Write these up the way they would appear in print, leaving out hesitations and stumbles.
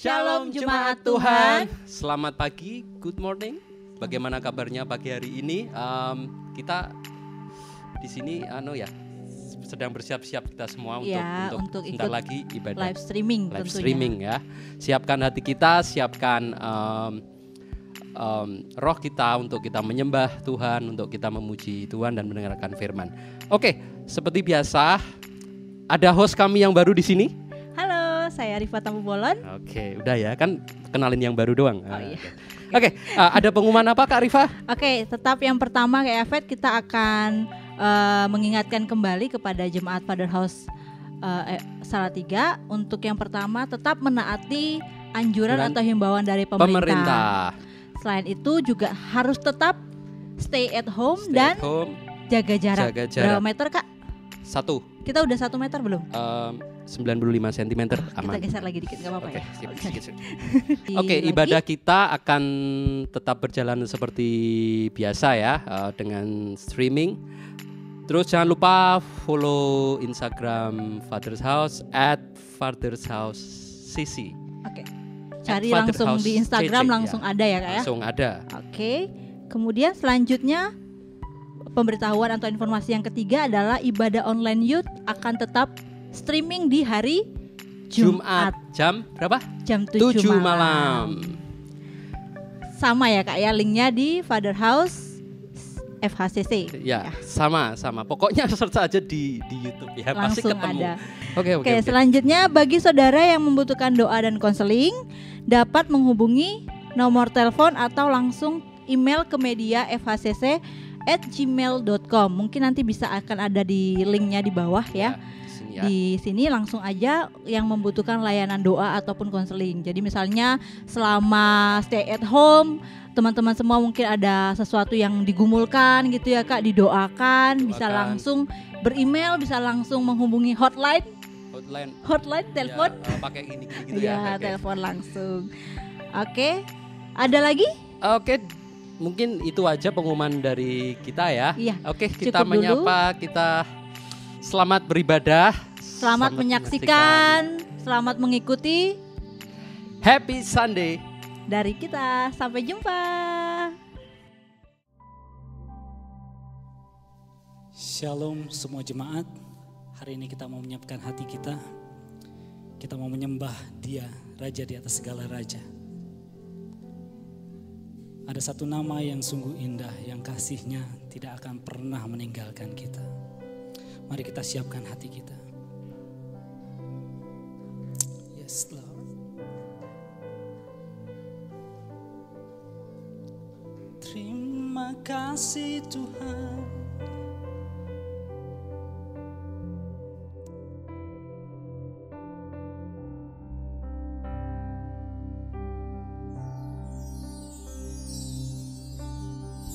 Shalom Jemaat Tuhan. Selamat pagi, good morning. Bagaimana kabarnya pagi hari ini? Kita di sini sedang bersiap-siap kita semua untuk sebentar lagi ibadah live streaming ya. Siapkan hati kita, siapkan roh kita untuk kita menyembah Tuhan, untuk kita memuji Tuhan dan mendengarkan firman. Oke, seperti biasa ada host kami yang baru di sini. Halo, saya Rifa Tampu Bolon. Oke, udah ya, kan kenalin yang baru doang. Oh iya. Oke, ada pengumuman apa Kak Rifa? Oke, tetap yang pertama kayak Yafet, kita akan mengingatkan kembali kepada Jemaat Father House Salatiga. Untuk yang pertama, tetap menaati anjuran atau himbauan dari pemerintah. Selain itu juga harus tetap stay at home dan jaga jarak. Berapa meter Kak? 1. Kita udah 1 meter belum? 95 cm aman. Kita geser lagi dikit, gak apa-apa ya? Oke, ibadah kita akan tetap berjalan seperti biasa ya, dengan streaming. Terus jangan lupa follow Instagram Father's House @FathersHouseCC. Oke. Cari langsung di Instagram langsung ada ya Kak ya? Langsung ada. Oke. Kemudian selanjutnya pemberitahuan atau informasi yang ketiga adalah ibadah online youth akan tetap streaming di hari Jumat. Jam berapa? Jam 7 malam. Sama ya Kak ya, linknya di Father House FHCC. Ya, sama. Pokoknya search aja di YouTube ya, pasti langsung ketemu. Ada. Oke. Selanjutnya bagi saudara yang membutuhkan doa dan konseling dapat menghubungi nomor telepon atau langsung email ke media fhcc@gmail.com. Mungkin nanti akan ada di linknya di bawah ya. Di sini langsung aja yang membutuhkan layanan doa ataupun konseling. Jadi misalnya selama stay at home, teman-teman semua mungkin ada sesuatu yang digumulkan gitu ya Kak, didoakan, bisa langsung beremail, bisa langsung menghubungi hotline telepon. Ya, pakai ini gitu ya. Telepon langsung. Oke. Ada lagi? Oke. Mungkin itu aja pengumuman dari kita ya. Iya, oke, kita menyapa, kita selamat beribadah, selamat menyaksikan, selamat mengikuti. Happy Sunday dari kita. Sampai jumpa. Shalom semua jemaat. Hari ini kita mau menyiapkan hati kita. Kita mau menyembah Dia, Raja di atas segala raja. Ada satu nama yang sungguh indah, yang kasih-Nya tidak akan pernah meninggalkan kita. Mari kita siapkan hati kita. Yes, Lord. Terima kasih Tuhan.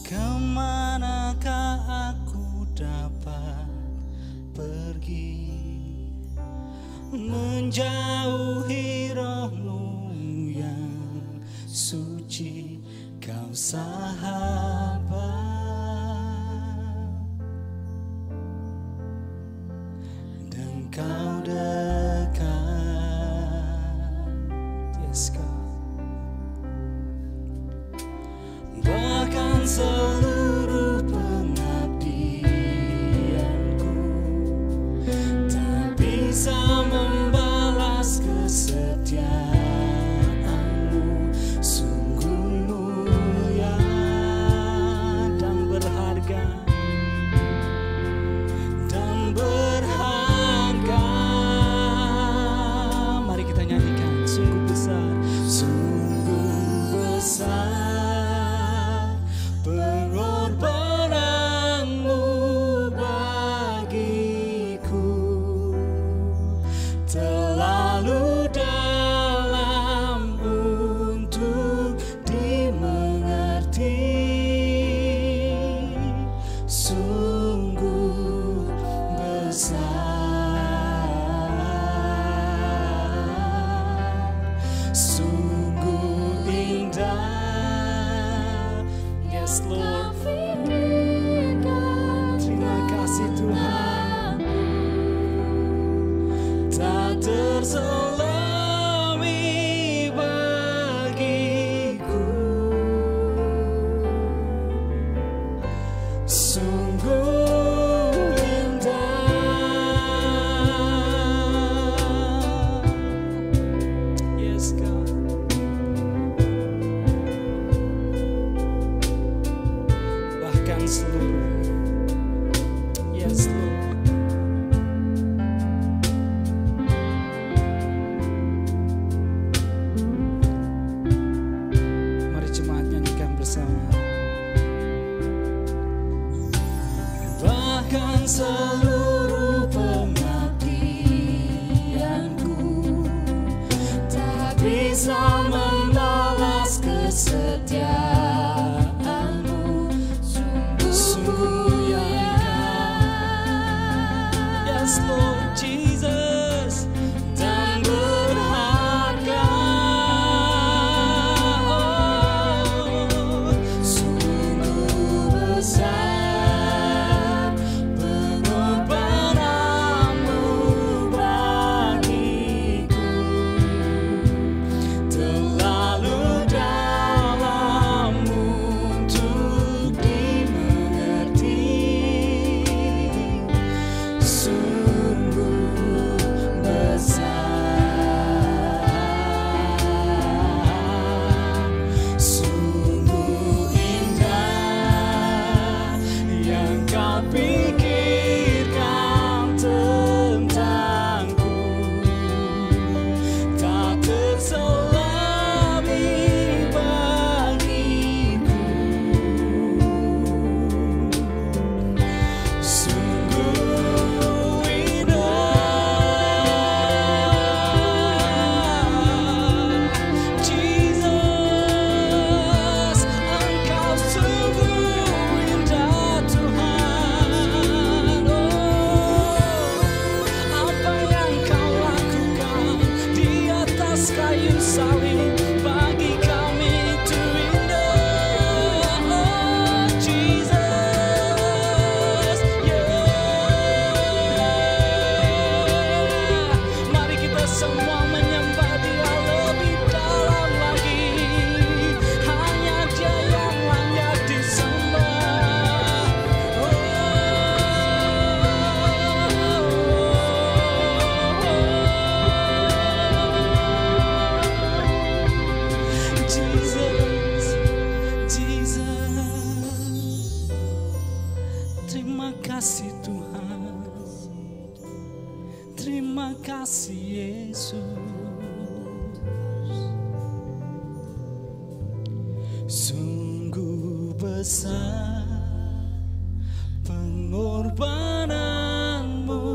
Kemanakah aku dapat pergi, menjauhi roh-Mu yang suci, Kau sahabat, dan Kau dekat. Yes, God. Bahkan seluruh pengabdianku tak bisa membalas kesetiaan-Mu. Sungguh mulia dan berharga, Mari kita nyanyikan. Sungguh besar, sungguh besar pengorbananmu bagiku, terlalu dalam untuk dimengerti. Sungguh besar, sungguh indah. Yes, Lord. Terima kasih Tuhan. Tak terselami Tuhan seluruh. Yes Lord. Mari jemaat nyanyikan bersama. Bahkan seluruh pengabdianku tak bisa membalas kesetiaanmu. Sungguh yang Engkau, yes Lord Jesus, dan berharga. Oh, sungguh besar pengorbananmu bagiku, terlalu dalam untuk dimengerti. Sungguh besar, sungguh indah yang Kau pikirkan tentangku, tak terselami bagiku. Sungguh indah, Jesus, Engkau sungguh indah Tuhan. Oh, apa yang Kau lakukan di atas kayu salib bagi kami itu indah. Oh Jesus, yeah. Mari kita semua menyembah Dia lebih dalam lagi. Hanya Dia yang layak disembah. Jesus, Jesus, terima kasih Tuhan, terima kasih Yesus. Sungguh besar pengorbananmu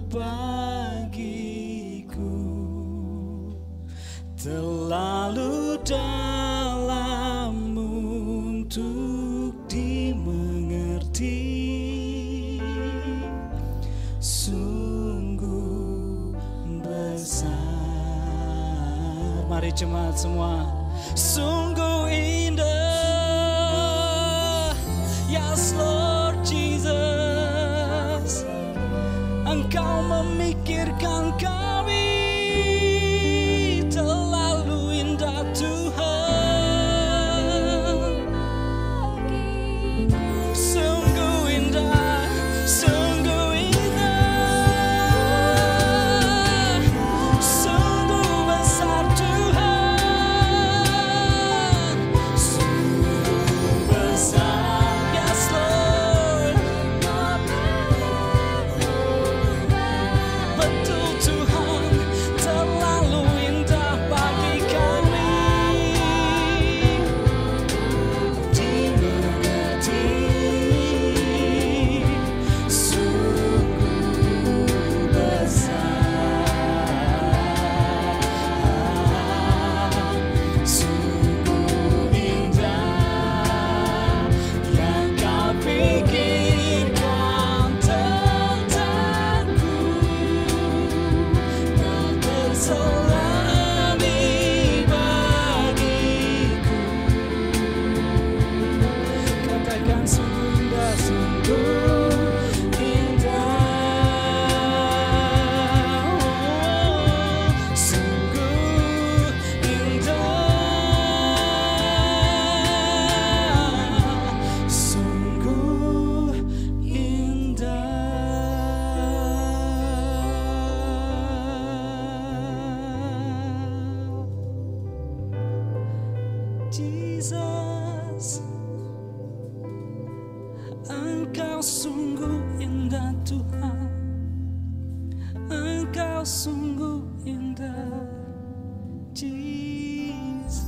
bagiku, terlalu dalam untuk dimengerti. Sungguh besar. Mari jemaat semua. Sungguh indah, yes Lord Jesus, Engkau memikirkan kami, terlalu indah Tuhan. Sungguh indah, sungguh indah, sungguh besar Tuhan. Sungguh besar, yes Lord. Betul Tuhan, terlalu indah bagi kami. Dimengerti. Sungguh besar, sungguh indah yang Kau pikirkan tentangku, tak terselami bagiku. Katakan sungguh indah, sungguh indah, sungguh indah, sungguh indah. Jesus, Engkau sungguh indah Tuhan, Engkau sungguh indah Jesus.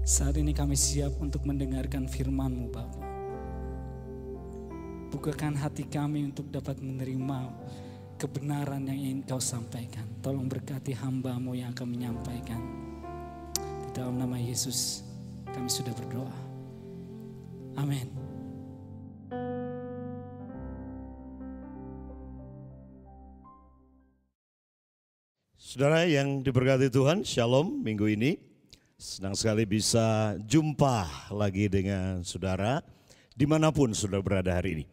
Saat ini kami siap untuk mendengarkan firman-Mu Bapa. Bukakan hati kami untuk dapat menerima kebenaran yang ingin Kau sampaikan. Tolong berkati hamba-Mu yang akan menyampaikan. Di dalam nama Yesus kami sudah berdoa. Amin. Saudara yang diberkati Tuhan, Shalom minggu ini. Senang sekali bisa jumpa lagi dengan saudara dimanapun saudara berada hari ini.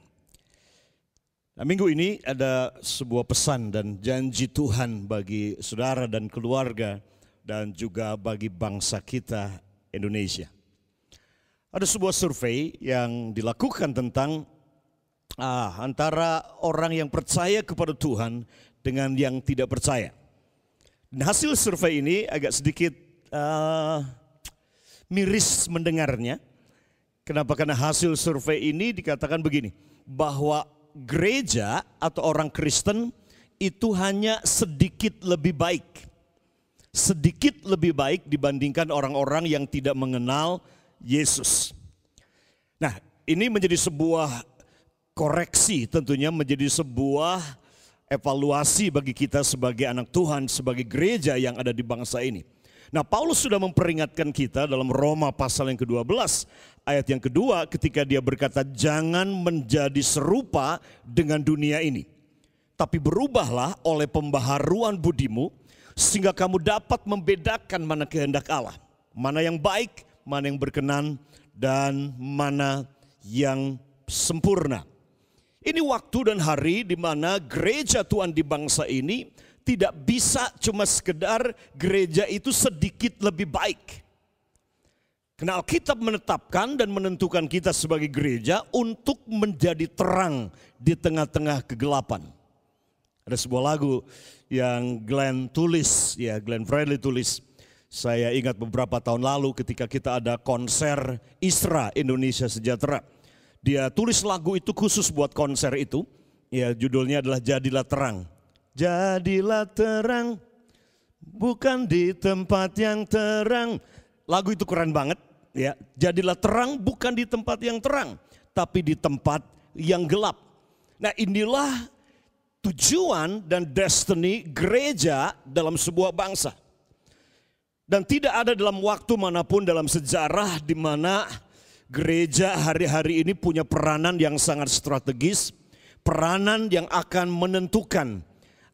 Nah, minggu ini ada sebuah pesan dan janji Tuhan bagi saudara dan keluarga dan juga bagi bangsa kita Indonesia. Ada sebuah survei yang dilakukan tentang antara orang yang percaya kepada Tuhan dengan yang tidak percaya. Dan hasil survei ini agak sedikit miris mendengarnya. Kenapa? Karena hasil survei ini dikatakan begini, bahwa gereja atau orang Kristen itu hanya sedikit lebih baik. Sedikit lebih baik dibandingkan orang-orang yang tidak mengenal Yesus. Nah, ini menjadi sebuah koreksi, tentunya menjadi sebuah evaluasi bagi kita sebagai anak Tuhan, sebagai gereja yang ada di bangsa ini. Nah, Paulus sudah memperingatkan kita dalam Roma pasal yang ke-12 ayat yang kedua ketika dia berkata, jangan menjadi serupa dengan dunia ini, tapi berubahlah oleh pembaharuan budimu sehingga kamu dapat membedakan mana kehendak Allah, mana yang baik, mana yang berkenan, dan mana yang sempurna. Ini waktu dan hari di mana gereja Tuhan di bangsa ini tidak bisa cuma sekedar gereja itu sedikit lebih baik. Karena Alkitab menetapkan dan menentukan kita sebagai gereja untuk menjadi terang di tengah-tengah kegelapan. Ada sebuah lagu yang Glenn Fredly tulis. Saya ingat beberapa tahun lalu ketika kita ada konser ISRA Indonesia Sejahtera. Dia tulis lagu itu khusus buat konser itu. Ya, judulnya adalah Jadilah Terang. Jadilah terang, bukan di tempat yang terang. Lagu itu keren banget, ya. Jadilah terang, bukan di tempat yang terang, tapi di tempat yang gelap. Nah, inilah tujuan dan destiny gereja dalam sebuah bangsa. Dan tidak ada dalam waktu manapun dalam sejarah di mana gereja hari-hari ini punya peranan yang sangat strategis, peranan yang akan menentukan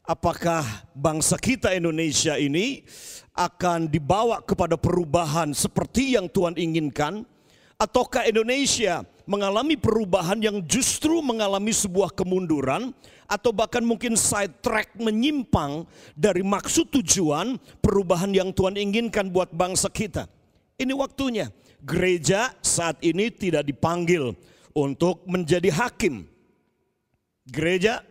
apakah bangsa kita Indonesia ini akan dibawa kepada perubahan seperti yang Tuhan inginkan, ataukah Indonesia mengalami perubahan yang justru mengalami sebuah kemunduran, atau bahkan mungkin side track, menyimpang dari maksud tujuan perubahan yang Tuhan inginkan buat bangsa kita. Ini waktunya. Gereja saat ini tidak dipanggil untuk menjadi hakim. Gereja,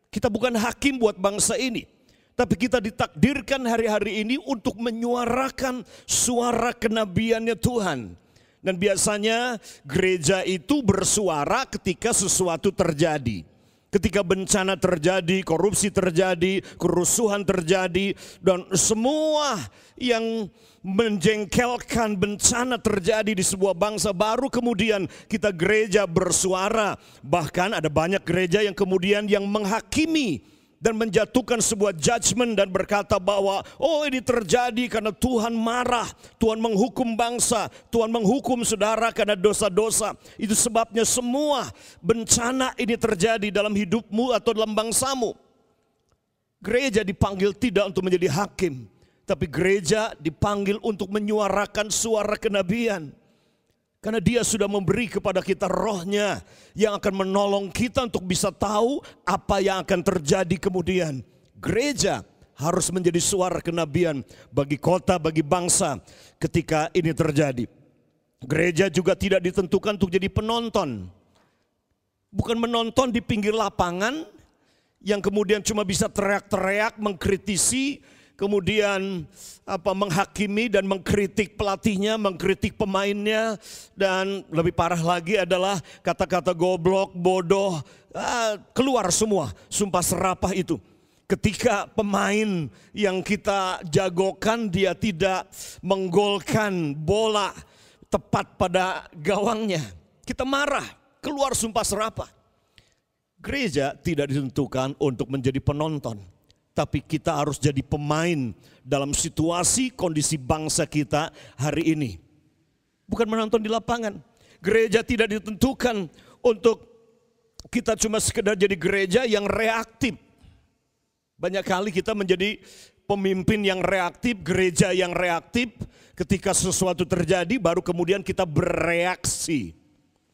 kita bukan hakim buat bangsa ini, tapi kita ditakdirkan hari-hari ini untuk menyuarakan suara kenabiannya Tuhan. Dan biasanya gereja itu bersuara ketika sesuatu terjadi. Ketika bencana terjadi, korupsi terjadi, kerusuhan terjadi, dan semua yang menjengkelkan bencana terjadi di sebuah bangsa, baru kemudian kita gereja bersuara. Bahkan ada banyak gereja yang kemudian yang menghakimi dan menjatuhkan sebuah judgment dan berkata bahwa oh, ini terjadi karena Tuhan marah, Tuhan menghukum bangsa, Tuhan menghukum saudara karena dosa-dosa. Itu sebabnya semua bencana ini terjadi dalam hidupmu atau dalam bangsamu. Gereja dipanggil tidak untuk menjadi hakim, tapi gereja dipanggil untuk menyuarakan suara kenabian. Karena Dia sudah memberi kepada kita rohnya yang akan menolong kita untuk bisa tahu apa yang akan terjadi kemudian. Gereja harus menjadi suara kenabian bagi kota, bagi bangsa ketika ini terjadi. Gereja juga tidak ditentukan untuk jadi penonton. Bukan menonton di pinggir lapangan yang kemudian cuma bisa teriak-teriak mengkritisi, kemudian menghakimi dan mengkritik pelatihnya, mengkritik pemainnya, dan lebih parah lagi adalah kata-kata goblok, bodoh, keluar semua sumpah serapah itu. Ketika pemain yang kita jagokan dia tidak menggolkan bola tepat pada gawangnya, kita marah, keluar sumpah serapah. Gereja tidak ditentukan untuk menjadi penonton, tapi kita harus jadi pemain dalam situasi kondisi bangsa kita hari ini. Bukan menonton di lapangan. Gereja tidak ditentukan untuk kita cuma sekedar jadi gereja yang reaktif. Banyak kali kita menjadi pemimpin yang reaktif, gereja yang reaktif. Ketika sesuatu terjadi baru kemudian kita bereaksi.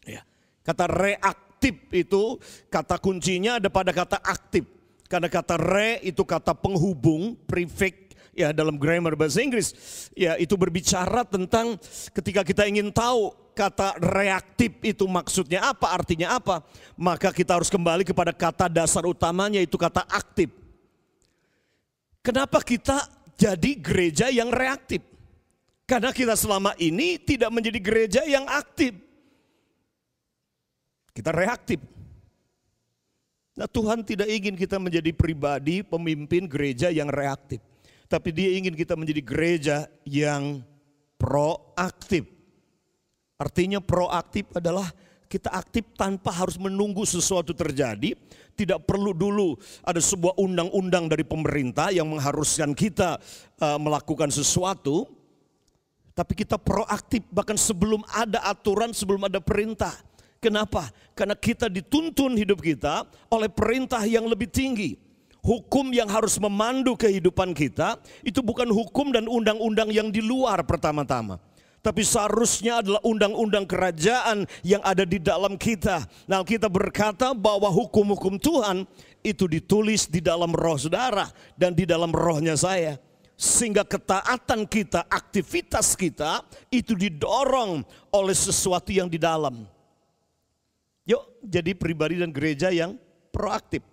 Ya. Kata reaktif itu kata kuncinya ada pada kata aktif. Karena kata re itu kata penghubung, prefix ya dalam grammar bahasa Inggris. Ya itu berbicara tentang ketika kita ingin tahu kata reaktif itu maksudnya apa, artinya apa. Maka kita harus kembali kepada kata dasar utamanya itu kata aktif. Kenapa kita jadi gereja yang reaktif? Karena kita selama ini tidak menjadi gereja yang aktif. Kita reaktif. Nah Tuhan tidak ingin kita menjadi pribadi pemimpin gereja yang reaktif. Tapi Dia ingin kita menjadi gereja yang proaktif. Artinya proaktif adalah kita aktif tanpa harus menunggu sesuatu terjadi. Tidak perlu dulu ada sebuah undang-undang dari pemerintah yang mengharuskan kita melakukan sesuatu. Tapi kita proaktif bahkan sebelum ada aturan, sebelum ada perintah. Kenapa? Karena kita dituntun hidup kita oleh perintah yang lebih tinggi. Hukum yang harus memandu kehidupan kita itu bukan hukum dan undang-undang yang di luar pertama-tama. Tapi seharusnya adalah undang-undang kerajaan yang ada di dalam kita. Nah kita berkata bahwa hukum-hukum Tuhan itu ditulis di dalam roh saudara dan di dalam rohnya saya. Sehingga ketaatan kita, aktivitas kita itu didorong oleh sesuatu yang di dalam. Yuk jadi pribadi dan gereja yang proaktif.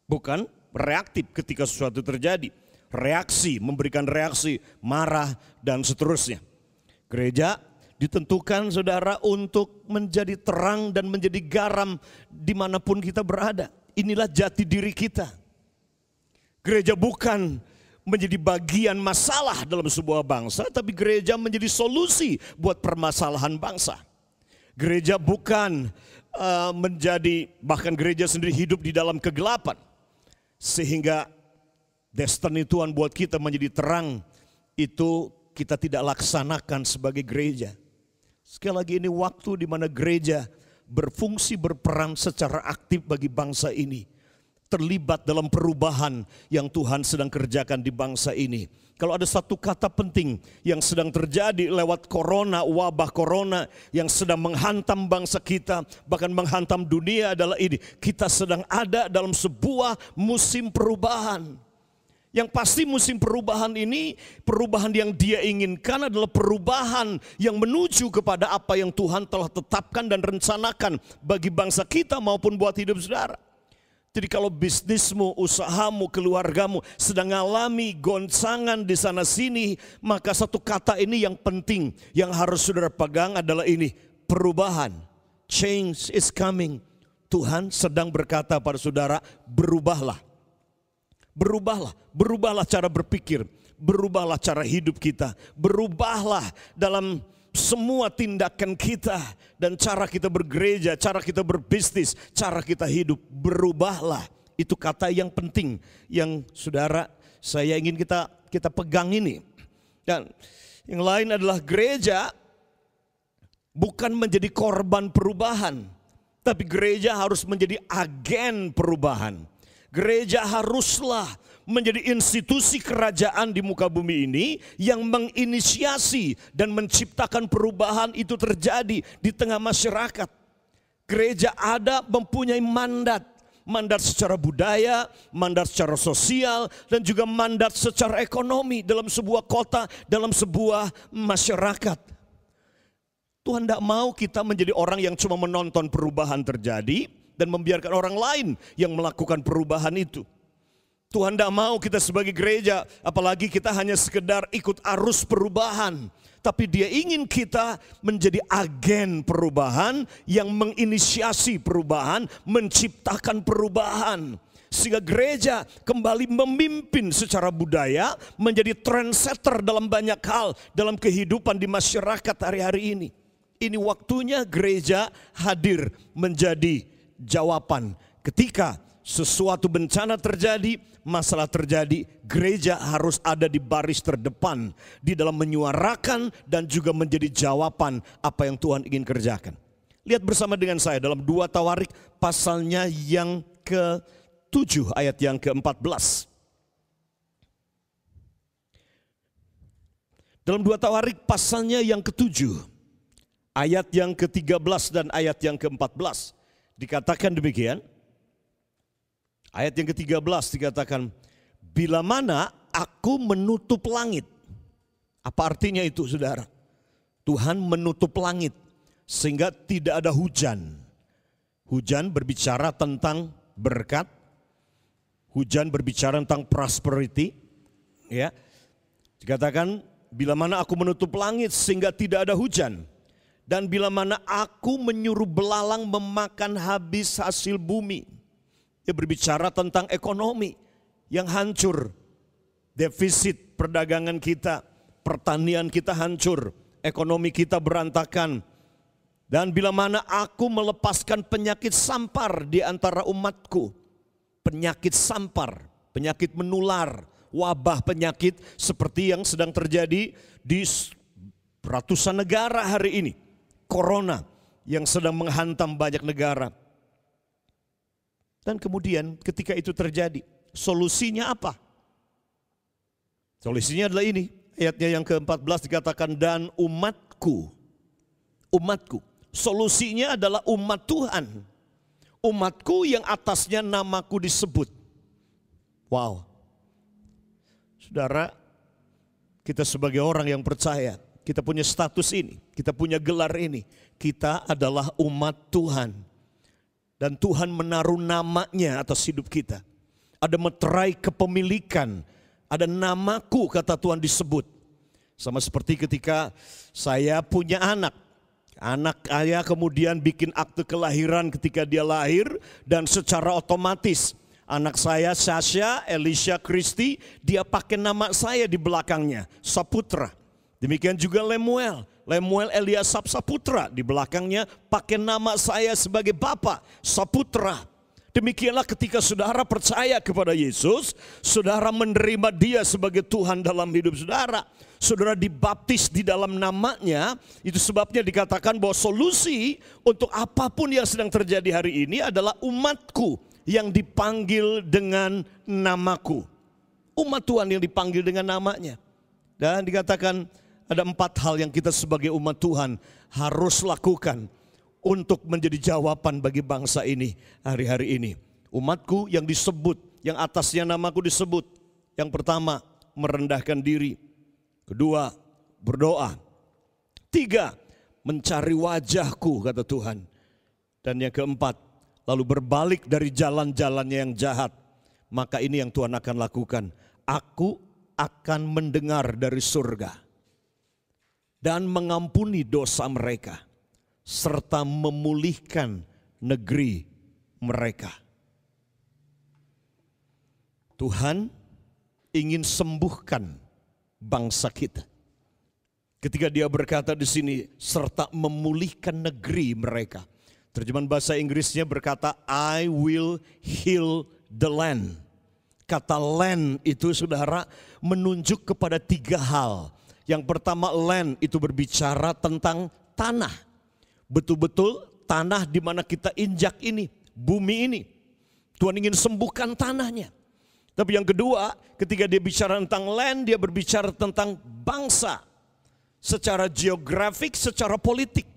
Bukan reaktif ketika sesuatu terjadi. Reaksi, memberikan reaksi, marah dan seterusnya. Gereja ditentukan saudara untuk menjadi terang dan menjadi garam dimanapun kita berada. Inilah jati diri kita. Gereja bukan menjadi bagian masalah dalam sebuah bangsa, tapi gereja menjadi solusi buat permasalahan bangsa. Gereja bukan bahkan gereja sendiri hidup di dalam kegelapan. Sehingga destiny Tuhan buat kita menjadi terang itu kita tidak laksanakan sebagai gereja. Sekali lagi ini waktu di mana gereja berfungsi berperan secara aktif bagi bangsa ini. Terlibat dalam perubahan yang Tuhan sedang kerjakan di bangsa ini. Kalau ada satu kata penting yang sedang terjadi lewat corona, wabah corona yang sedang menghantam bangsa kita, bahkan menghantam dunia adalah ini. Kita sedang ada dalam sebuah musim perubahan. Yang pasti musim perubahan ini, perubahan yang Dia inginkan adalah perubahan yang menuju kepada apa yang Tuhan telah tetapkan dan rencanakan bagi bangsa kita maupun buat hidup saudara. Jadi kalau bisnismu, usahamu, keluargamu sedang mengalami goncangan di sana sini, maka satu kata ini yang penting yang harus saudara pegang adalah ini, perubahan. Change is coming. Tuhan sedang berkata pada saudara, berubahlah. Berubahlah, berubahlah cara berpikir, berubahlah cara hidup kita, berubahlah dalam semua tindakan kita dan cara kita bergereja, cara kita berbisnis, cara kita hidup, berubahlah. Itu kata yang penting yang saudara saya ingin kita pegang ini. Dan yang lain adalah gereja bukan menjadi korban perubahan, tapi gereja harus menjadi agen perubahan. Gereja haruslah menjadi institusi kerajaan di muka bumi ini yang menginisiasi dan menciptakan perubahan itu terjadi di tengah masyarakat. Gereja ada mempunyai mandat secara budaya, mandat secara sosial, dan juga mandat secara ekonomi dalam sebuah kota, dalam sebuah masyarakat. Tuhan tidak mau kita menjadi orang yang cuma menonton perubahan terjadi dan membiarkan orang lain yang melakukan perubahan itu. Tuhan tidak mau kita sebagai gereja, apalagi kita hanya sekedar ikut arus perubahan. Tapi Dia ingin kita menjadi agen perubahan yang menginisiasi perubahan, menciptakan perubahan. Sehingga gereja kembali memimpin secara budaya, menjadi trendsetter dalam banyak hal dalam kehidupan di masyarakat hari-hari ini. Ini waktunya gereja hadir menjadi jawaban. Ketika sesuatu bencana terjadi, masalah terjadi, gereja harus ada di baris terdepan di dalam menyuarakan dan juga menjadi jawaban apa yang Tuhan ingin kerjakan. Lihat bersama dengan saya dalam 2 Tawarik pasalnya yang ke-7 ayat yang ke-14. Dalam 2 Tawarik pasalnya yang ke-7 ayat yang ke-13 dan ayat yang ke-14 dikatakan demikian. Ayat yang ke-13 dikatakan, bila mana aku menutup langit. Apa artinya itu, saudara? Tuhan menutup langit sehingga tidak ada hujan. Hujan berbicara tentang berkat. Hujan berbicara tentang prosperity. Ya, dikatakan, bila mana aku menutup langit sehingga tidak ada hujan. Dan bila mana aku menyuruh belalang memakan habis hasil bumi. Dia berbicara tentang ekonomi yang hancur. Defisit perdagangan kita, pertanian kita hancur, ekonomi kita berantakan. Dan bila mana aku melepaskan penyakit sampar di antara umatku. Penyakit sampar, penyakit menular, wabah penyakit seperti yang sedang terjadi di ratusan negara hari ini. Corona yang sedang menghantam banyak negara. Dan kemudian ketika itu terjadi, solusinya apa? Solusinya adalah ini, ayatnya yang ke-14 dikatakan, dan umatku. Solusinya adalah umat Tuhan. Umatku yang atasnya namaku disebut. Wow. Saudara, kita sebagai orang yang percaya, kita punya status ini, kita punya gelar ini. Kita adalah umat Tuhan. Dan Tuhan menaruh namanya atas hidup kita. Ada meterai kepemilikan. Ada namaku kata Tuhan disebut. Sama seperti ketika saya punya anak. Anak saya kemudian bikin akte kelahiran ketika dia lahir. Dan secara otomatis anak saya Sasha Elisha Christy, dia pakai nama saya di belakangnya. Saputra. Demikian juga Lemuel Eliasap Saputra, di belakangnya pakai nama saya sebagai Bapak Saputra. Demikianlah ketika saudara percaya kepada Yesus, saudara menerima Dia sebagai Tuhan dalam hidup saudara. Saudara dibaptis di dalam namanya, itu sebabnya dikatakan bahwa solusi untuk apapun yang sedang terjadi hari ini adalah umatku yang dipanggil dengan namaku. Umat Tuhan yang dipanggil dengan namanya. Dan dikatakan, ada 4 hal yang kita sebagai umat Tuhan harus lakukan untuk menjadi jawaban bagi bangsa ini hari-hari ini. Umatku yang disebut, yang atasnya namaku disebut. Yang pertama, merendahkan diri. Kedua, berdoa. 3, mencari wajahku kata Tuhan. Dan yang keempat, lalu berbalik dari jalan-jalannya yang jahat. Maka ini yang Tuhan akan lakukan. Aku akan mendengar dari surga dan mengampuni dosa mereka, serta memulihkan negeri mereka. Tuhan ingin sembuhkan bangsa kita. Ketika Dia berkata di sini, serta memulihkan negeri mereka. Terjemahan bahasa Inggrisnya berkata, I will heal the land. Kata land itu saudara menunjuk kepada 3 hal. Yang pertama, land itu berbicara tentang tanah. Betul-betul tanah di mana kita injak ini, bumi ini. Tuhan ingin sembuhkan tanahnya. Tapi yang kedua, ketika Dia bicara tentang land, Dia berbicara tentang bangsa. Secara geografik, secara politik.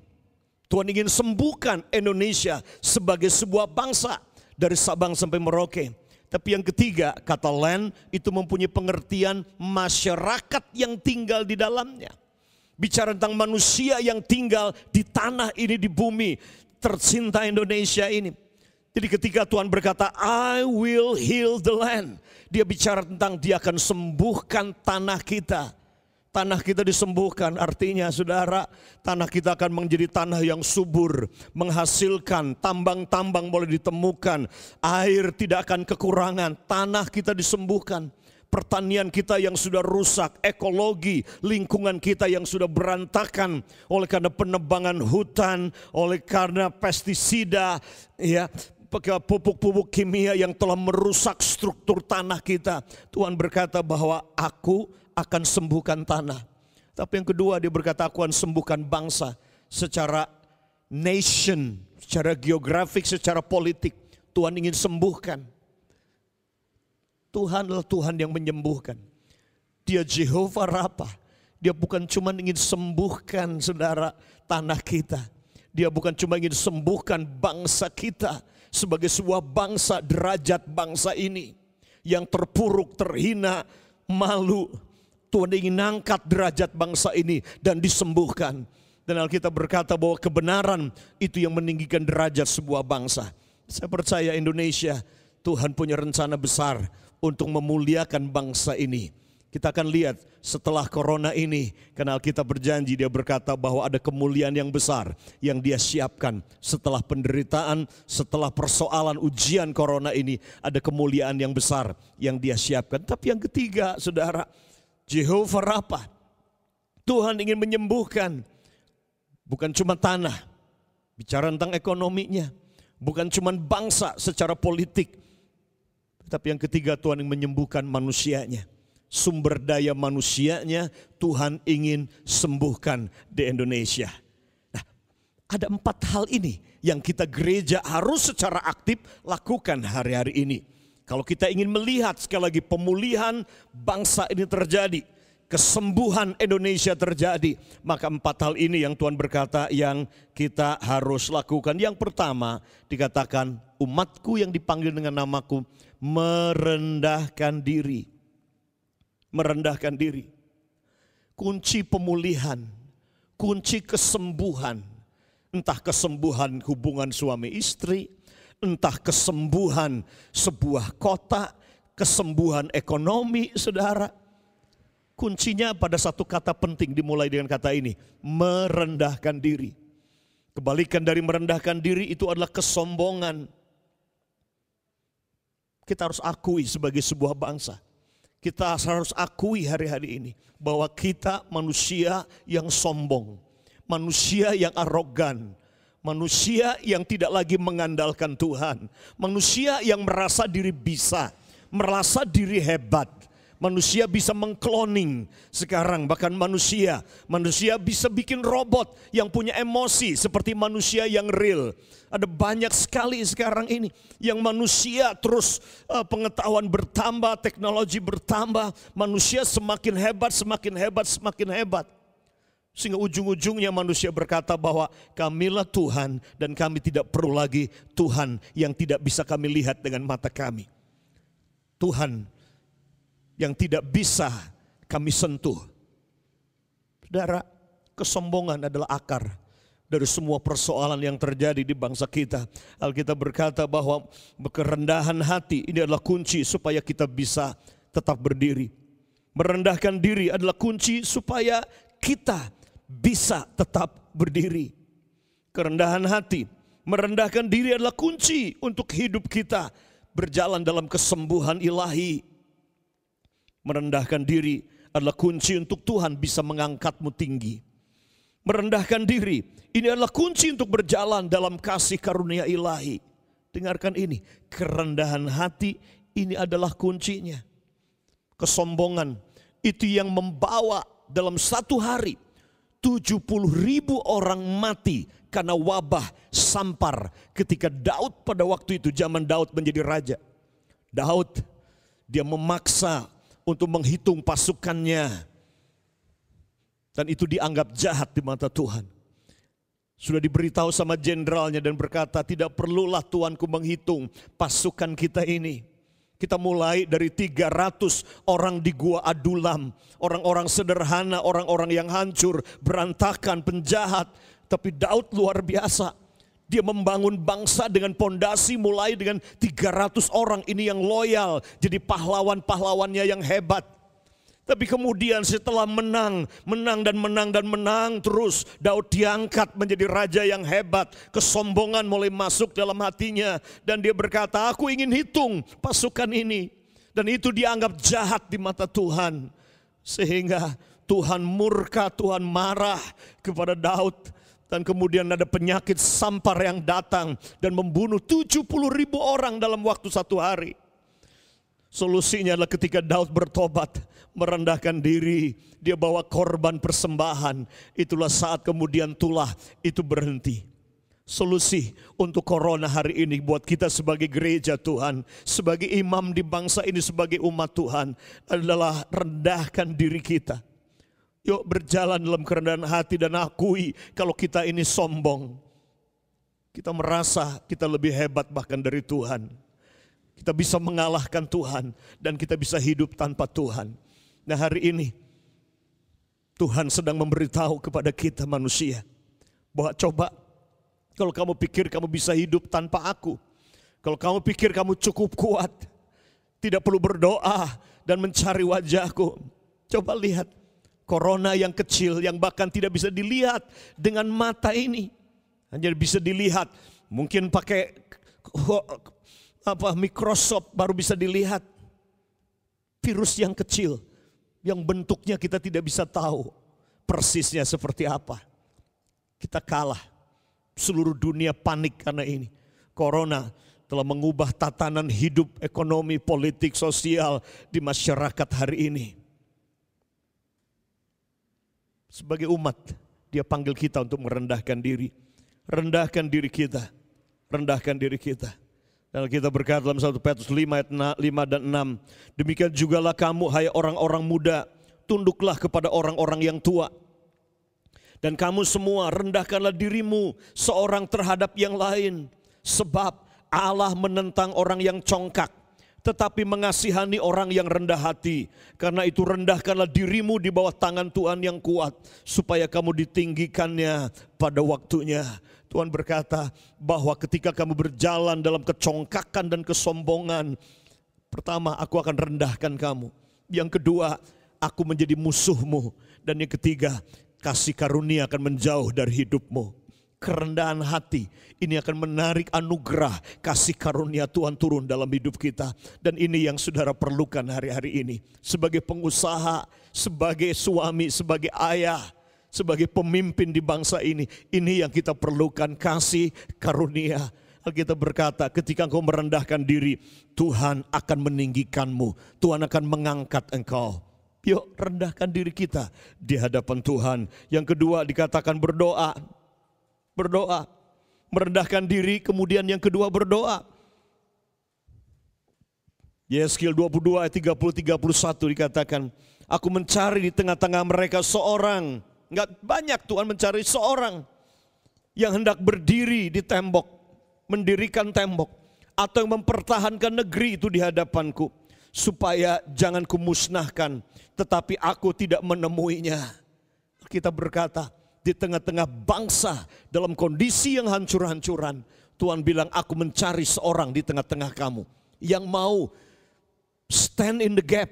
Tuhan ingin sembuhkan Indonesia sebagai sebuah bangsa. Dari Sabang sampai Merauke. Tapi yang ketiga, kata land itu mempunyai pengertian masyarakat yang tinggal di dalamnya. Bicara tentang manusia yang tinggal di tanah ini, di bumi tercinta Indonesia ini. Jadi ketika Tuhan berkata, I will heal the land. Dia bicara tentang dia akan sembuhkan tanah kita. Tanah kita disembuhkan, artinya saudara, tanah kita akan menjadi tanah yang subur, menghasilkan, tambang-tambang boleh ditemukan, air tidak akan kekurangan, tanah kita disembuhkan. Pertanian kita yang sudah rusak, ekologi, lingkungan kita yang sudah berantakan oleh karena penebangan hutan, oleh karena pestisida, ya, pupuk-pupuk kimia yang telah merusak struktur tanah kita. Tuhan berkata bahwa aku akan sembuhkan tanah. Tapi yang kedua dia berkata aku akan sembuhkan bangsa secara nation, secara geografik, secara politik. Tuhan ingin sembuhkan. Tuhan adalah Tuhan yang menyembuhkan. Dia Jehovah Rapha. Dia bukan cuma ingin sembuhkan saudara tanah kita. Dia bukan cuma ingin sembuhkan bangsa kita sebagai sebuah bangsa, derajat bangsa ini yang terpuruk, terhina, malu. Tuhan ingin angkat derajat bangsa ini dan disembuhkan. Dan Alkitab berkata bahwa kebenaran itu yang meninggikan derajat sebuah bangsa. Saya percaya Indonesia, Tuhan punya rencana besar untuk memuliakan bangsa ini. Kita akan lihat setelah corona ini, karena Alkitab berjanji, dia berkata bahwa ada kemuliaan yang besar yang dia siapkan. Setelah penderitaan, setelah persoalan ujian corona ini, ada kemuliaan yang besar yang dia siapkan. Tapi yang ketiga saudara, Jehovah Rapha, Tuhan ingin menyembuhkan bukan cuma tanah, bicara tentang ekonominya, bukan cuma bangsa secara politik, tapi yang ketiga Tuhan ingin menyembuhkan manusianya. Sumber daya manusianya Tuhan ingin sembuhkan di Indonesia. Nah, ada 4 hal ini yang kita gereja harus secara aktif lakukan hari-hari ini. Kalau kita ingin melihat sekali lagi pemulihan bangsa ini terjadi, kesembuhan Indonesia terjadi, maka 4 hal ini yang Tuhan berkata yang kita harus lakukan. Yang pertama dikatakan umatku yang dipanggil dengan namaku merendahkan diri. Merendahkan diri. Kunci pemulihan, kunci kesembuhan, entah kesembuhan hubungan suami istri, entah kesembuhan sebuah kota, kesembuhan ekonomi saudara. Kuncinya pada satu kata penting dimulai dengan kata ini, merendahkan diri. Kebalikan dari merendahkan diri itu adalah kesombongan. Kita harus akui sebagai sebuah bangsa. Kita harus akui hari-hari ini bahwa kita manusia yang sombong, manusia yang arogan, manusia yang tidak lagi mengandalkan Tuhan, manusia yang merasa diri bisa, merasa diri hebat. Manusia bisa mengkloning sekarang, bahkan manusia bisa bikin robot yang punya emosi seperti manusia yang real. Ada banyak sekali sekarang ini yang manusia terus pengetahuan bertambah, teknologi bertambah, manusia semakin hebat, semakin hebat, semakin hebat. Sehingga ujung-ujungnya manusia berkata bahwa kamilah Tuhan dan kami tidak perlu lagi Tuhan yang tidak bisa kami lihat dengan mata kami. Tuhan yang tidak bisa kami sentuh. Saudara, kesombongan adalah akar dari semua persoalan yang terjadi di bangsa kita. Alkitab berkata bahwa kerendahan hati ini adalah kunci supaya kita bisa tetap berdiri. Merendahkan diri adalah kunci supaya kita bisa tetap berdiri. Kerendahan hati, merendahkan diri adalah kunci untuk hidup kita berjalan dalam kesembuhan ilahi. Merendahkan diri adalah kunci untuk Tuhan bisa mengangkatmu tinggi. Merendahkan diri, ini adalah kunci untuk berjalan dalam kasih karunia ilahi. Dengarkan ini, kerendahan hati ini adalah kuncinya. Kesombongan itu yang membawa dalam satu hari 70.000 orang mati karena wabah sampar ketika Daud pada waktu itu, zaman Daud menjadi raja. Daud, dia memaksa untuk menghitung pasukannya. Dan itu dianggap jahat di mata Tuhan. Sudah diberitahu sama jenderalnya dan berkata, tidak perlulah tuanku menghitung pasukan kita ini. Kita mulai dari 300 orang di Gua Adulam. Orang-orang sederhana, orang-orang yang hancur, berantakan, penjahat. Tapi Daud luar biasa. Dia membangun bangsa dengan pondasi mulai dengan 300 orang ini yang loyal, jadi pahlawan-pahlawannya yang hebat. Tapi kemudian setelah menang terus, Daud diangkat menjadi raja yang hebat. Kesombongan mulai masuk dalam hatinya dan dia berkata, aku ingin hitung pasukan ini. Dan itu dianggap jahat di mata Tuhan. Sehingga Tuhan murka, Tuhan marah kepada Daud. Dan kemudian ada penyakit sampar yang datang dan membunuh 70.000 orang dalam waktu 1 hari. Solusinya adalah ketika Daud bertobat, merendahkan diri, dia bawa korban persembahan. Itulah saat kemudian tulah itu berhenti. Solusi untuk corona hari ini buat kita sebagai gereja Tuhan, sebagai imam di bangsa ini, sebagai umat Tuhan adalah rendahkan diri kita. Yuk berjalan dalam kerendahan hati dan akui kalau kita ini sombong. Kita merasa kita lebih hebat bahkan dari Tuhan. Kita bisa mengalahkan Tuhan dan kita bisa hidup tanpa Tuhan. Nah hari ini Tuhan sedang memberitahu kepada kita manusia bahwa coba kalau kamu pikir kamu bisa hidup tanpa aku, kalau kamu pikir kamu cukup kuat, tidak perlu berdoa dan mencari wajahku, coba lihat corona yang kecil yang bahkan tidak bisa dilihat dengan mata ini, hanya bisa dilihat mungkin pakai Microsoft baru bisa dilihat. Virus yang kecil yang bentuknya kita tidak bisa tahu persisnya seperti apa. Kita kalah. Seluruh dunia panik karena ini. Corona telah mengubah tatanan hidup, ekonomi, politik, sosial di masyarakat hari ini. Sebagai umat, dia panggil kita untuk merendahkan diri. Rendahkan diri kita. Rendahkan diri kita. Dan kita berkata dalam 1 Petrus 5 ayat 5 dan 6. Demikian jugalah kamu, hai orang-orang muda, tunduklah kepada orang-orang yang tua. Dan kamu semua rendahkanlah dirimu seorang terhadap yang lain. Sebab Allah menentang orang yang congkak, tetapi mengasihani orang yang rendah hati. Karena itu rendahkanlah dirimu di bawah tangan Tuhan yang kuat, supaya kamu ditinggikannya pada waktunya. Tuhan berkata bahwa ketika kamu berjalan dalam kecongkakan dan kesombongan, pertama aku akan rendahkan kamu. Yang kedua, aku menjadi musuhmu. Dan yang ketiga, kasih karunia akan menjauh dari hidupmu. Kerendahan hati ini akan menarik anugerah kasih karunia Tuhan turun dalam hidup kita. Dan ini yang saudara perlukan hari-hari ini. Sebagai pengusaha, sebagai suami, sebagai ayah, sebagai pemimpin di bangsa ini yang kita perlukan, kasih karunia. Alkitab berkata ketika engkau merendahkan diri, Tuhan akan meninggikanmu, Tuhan akan mengangkat engkau. Yuk rendahkan diri kita di hadapan Tuhan. Yang kedua dikatakan berdoa. Berdoa, merendahkan diri, kemudian yang kedua berdoa. Yeskil 22 ayat 30-31 dikatakan, aku mencari di tengah-tengah mereka seorang. Enggak banyak, Tuhan mencari seorang yang hendak berdiri di tembok, mendirikan tembok, atau yang mempertahankan negeri itu di hadapanku, supaya jangan kumusnahkan, tetapi aku tidak menemuinya. Kita berkata, di tengah-tengah bangsa dalam kondisi yang hancur-hancuran, Tuhan bilang aku mencari seorang di tengah-tengah kamu yang mau stand in the gap,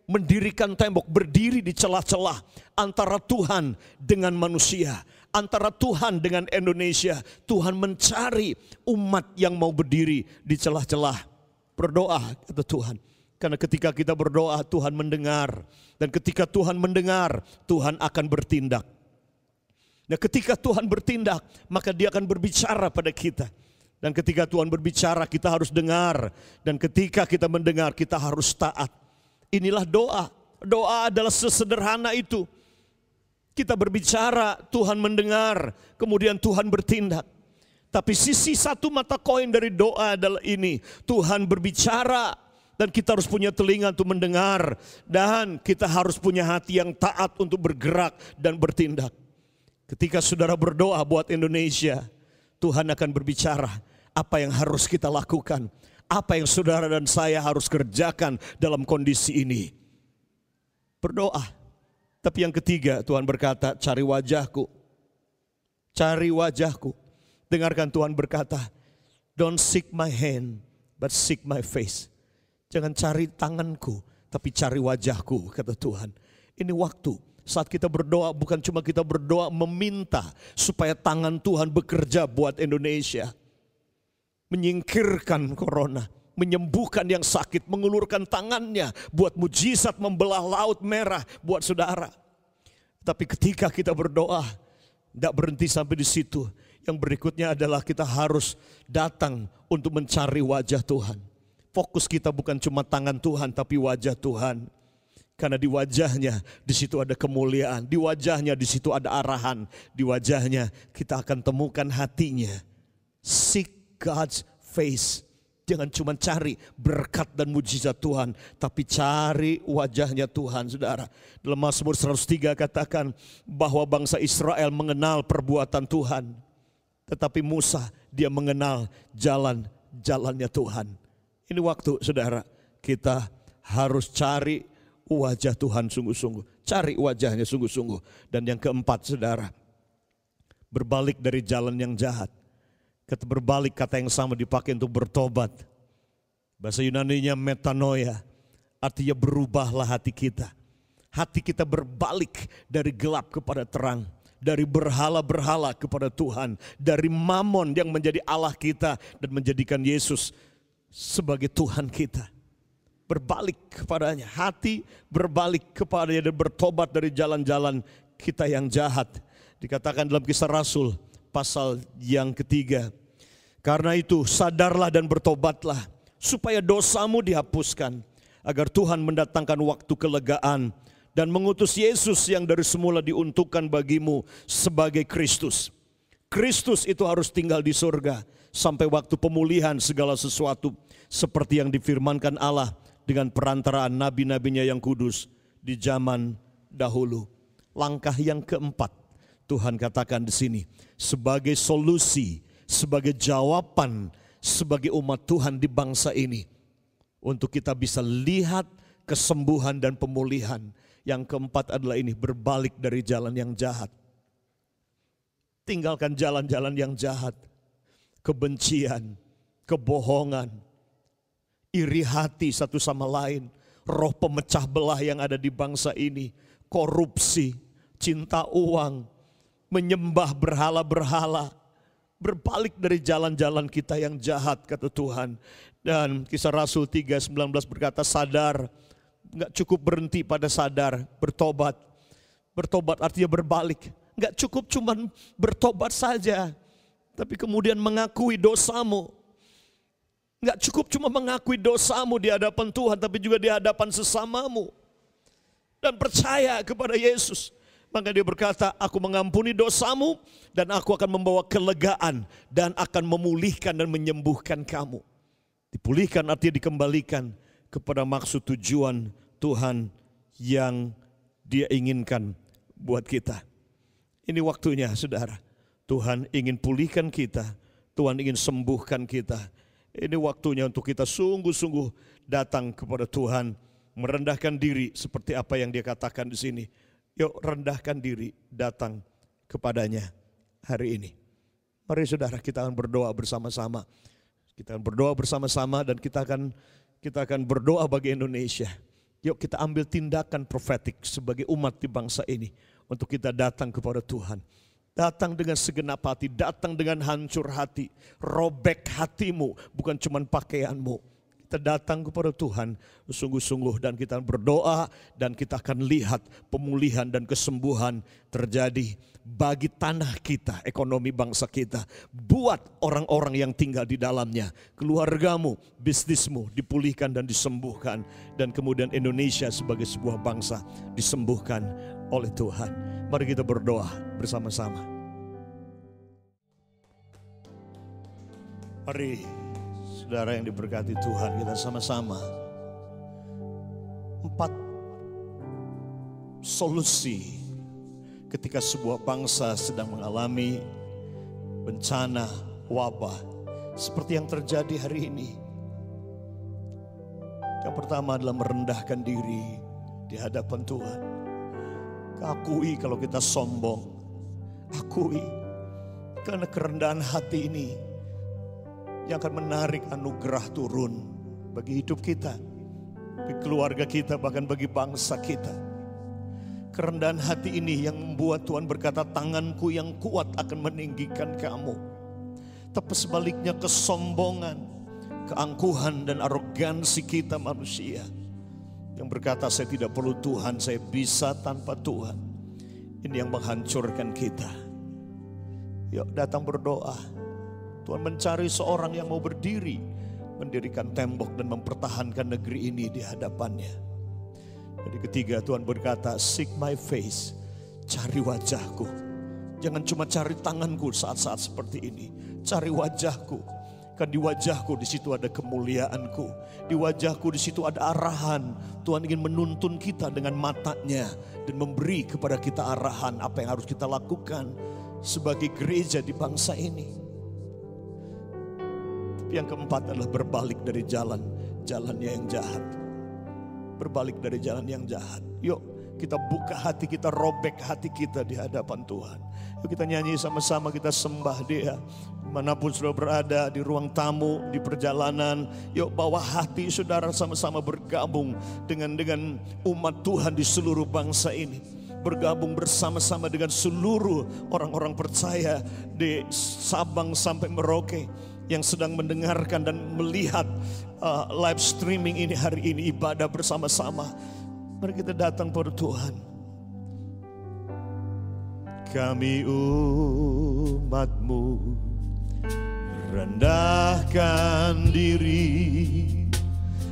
mendirikan tembok, berdiri di celah-celah antara Tuhan dengan manusia, antara Tuhan dengan Indonesia. Tuhan mencari umat yang mau berdiri di celah-celah. Berdoa kata Tuhan, karena ketika kita berdoa Tuhan mendengar, dan ketika Tuhan mendengar Tuhan akan bertindak. Nah ketika Tuhan bertindak, maka dia akan berbicara pada kita. Dan ketika Tuhan berbicara, kita harus dengar. Dan ketika kita mendengar, kita harus taat. Inilah doa. Doa adalah sesederhana itu. Kita berbicara, Tuhan mendengar, kemudian Tuhan bertindak. Tapi sisi satu mata koin dari doa adalah ini. Tuhan berbicara, dan kita harus punya telinga untuk mendengar. Dan kita harus punya hati yang taat untuk bergerak dan bertindak. Ketika saudara berdoa buat Indonesia, Tuhan akan berbicara apa yang harus kita lakukan, apa yang saudara dan saya harus kerjakan dalam kondisi ini. Berdoa. Tapi yang ketiga Tuhan berkata, cari wajahku. Cari wajahku. Dengarkan Tuhan berkata, don't seek my hand, but seek my face. Jangan cari tanganku, tapi cari wajahku, kata Tuhan. Ini waktu saat kita berdoa, bukan cuma kita berdoa meminta supaya tangan Tuhan bekerja buat Indonesia. Menyingkirkan corona, menyembuhkan yang sakit, mengulurkan tangannya buat mujizat membelah laut merah buat saudara. Tapi ketika kita berdoa, tidak berhenti sampai di situ. Yang berikutnya adalah kita harus datang untuk mencari wajah Tuhan. Fokus kita bukan cuma tangan Tuhan, tapi wajah Tuhan. Karena di wajahnya, di situ ada kemuliaan. Di wajahnya, di situ ada arahan. Di wajahnya, kita akan temukan hatinya. Seek God's face. Jangan cuma cari berkat dan mujizat Tuhan, tapi cari wajahnya Tuhan, saudara. Dalam Mazmur 103 katakan bahwa bangsa Israel mengenal perbuatan Tuhan. Tetapi Musa, dia mengenal jalan-jalannya Tuhan. Ini waktu, saudara, kita harus cari wajah Tuhan sungguh-sungguh. Cari wajahnya sungguh-sungguh. Dan yang keempat, saudara, berbalik dari jalan yang jahat. Kata berbalik, kata yang sama dipakai untuk bertobat. Bahasa Yunaninya metanoia, artinya berubahlah hati kita. Hati kita berbalik dari gelap kepada terang. Dari berhala-berhala kepada Tuhan. Dari mamon yang menjadi Allah kita dan menjadikan Yesus sebagai Tuhan kita. Berbalik kepadanya, hati berbalik kepadanya dan bertobat dari jalan-jalan kita yang jahat. Dikatakan dalam Kisah Rasul pasal yang ketiga. Karena itu sadarlah dan bertobatlah supaya dosamu dihapuskan. Agar Tuhan mendatangkan waktu kelegaan dan mengutus Yesus yang dari semula diuntukkan bagimu sebagai Kristus. Kristus itu harus tinggal di surga sampai waktu pemulihan segala sesuatu. Seperti yang difirmankan Allah dengan perantaraan nabi-nabinya yang kudus di zaman dahulu. Langkah yang keempat Tuhan katakan di sini sebagai solusi, sebagai jawaban, sebagai umat Tuhan di bangsa ini. Untuk kita bisa lihat kesembuhan dan pemulihan. Yang keempat adalah ini, berbalik dari jalan yang jahat. Tinggalkan jalan-jalan yang jahat. Kebencian, kebohongan, iri hati satu sama lain. Roh pemecah belah yang ada di bangsa ini. Korupsi, cinta uang, menyembah berhala-berhala. Berbalik dari jalan-jalan kita yang jahat, kata Tuhan. Dan Kisah Rasul 3:19 berkata, sadar. Enggak cukup berhenti pada sadar, bertobat. Bertobat artinya berbalik. Enggak cukup cuman bertobat saja, tapi kemudian mengakui dosamu. Enggak cukup cuma mengakui dosamu di hadapan Tuhan, tapi juga di hadapan sesamamu. Dan percaya kepada Yesus. Maka dia berkata, aku mengampuni dosamu dan aku akan membawa kelegaan dan akan memulihkan dan menyembuhkan kamu. Dipulihkan artinya dikembalikan kepada maksud tujuan Tuhan yang Dia inginkan buat kita. Ini waktunya, saudara. Tuhan ingin pulihkan kita, Tuhan ingin sembuhkan kita. Ini waktunya untuk kita sungguh-sungguh datang kepada Tuhan, merendahkan diri seperti apa yang Dia katakan di sini. Yuk rendahkan diri, datang kepadanya hari ini. Mari saudara, kita akan berdoa bersama-sama. Kita akan berdoa bersama-sama dan kita akan berdoa bagi Indonesia. Yuk kita ambil tindakan profetik sebagai umat di bangsa ini. Untuk kita datang kepada Tuhan. Datang dengan segenap hati, datang dengan hancur hati. Robek hatimu, bukan cuma pakaianmu. Kita datang kepada Tuhan sungguh-sungguh dan kita berdoa. Dan kita akan lihat pemulihan dan kesembuhan terjadi bagi tanah kita, ekonomi bangsa kita. Buat orang-orang yang tinggal di dalamnya. Keluargamu, bisnismu dipulihkan dan disembuhkan. Dan kemudian Indonesia sebagai sebuah bangsa disembuhkan oleh Tuhan. Mari kita berdoa bersama-sama. Mari saudara yang diberkati Tuhan, kita sama-sama. 4 solusi ketika sebuah bangsa sedang mengalami bencana, wabah seperti yang terjadi hari ini. Yang pertama adalah merendahkan diri di hadapan Tuhan. Akui kalau kita sombong, akui Karena kerendahan hati ini yang akan menarik anugerah turun bagi hidup kita, bagi keluarga kita, bahkan bagi bangsa kita. Kerendahan hati ini yang membuat Tuhan berkata, tanganku yang kuat akan meninggikan kamu. Tapi sebaliknya kesombongan, keangkuhan dan arogansi kita manusia yang berkata saya tidak perlu Tuhan, saya bisa tanpa Tuhan. Ini yang menghancurkan kita. Yuk datang berdoa. Tuhan mencari seorang yang mau berdiri, mendirikan tembok dan mempertahankan negeri ini di hadapannya. Jadi ketiga, Tuhan berkata, seek my face, cari wajahku. Jangan cuma cari tanganku saat-saat seperti ini, cari wajahku. Kan di wajahku di situ ada kemuliaanku, di wajahku di situ ada arahan. Tuhan ingin menuntun kita dengan matanya dan memberi kepada kita arahan apa yang harus kita lakukan sebagai gereja di bangsa ini. Tapi yang keempat adalah berbalik dari jalannya yang jahat. Berbalik dari jalan yang jahat. Yuk kita buka hati kita, robek hati kita di hadapan Tuhan. Yuk kita nyanyi sama-sama, kita sembah Dia. Manapun saudara berada, di ruang tamu, di perjalanan, yuk bawa hati saudara sama-sama bergabung dengan umat Tuhan di seluruh bangsa ini. Bergabung bersama-sama dengan seluruh orang-orang percaya di Sabang sampai Merauke yang sedang mendengarkan dan melihat live streaming ini hari ini, ibadah bersama-sama. Mari kita datang pada Tuhan. Kami umat-Mu rendahkan diri,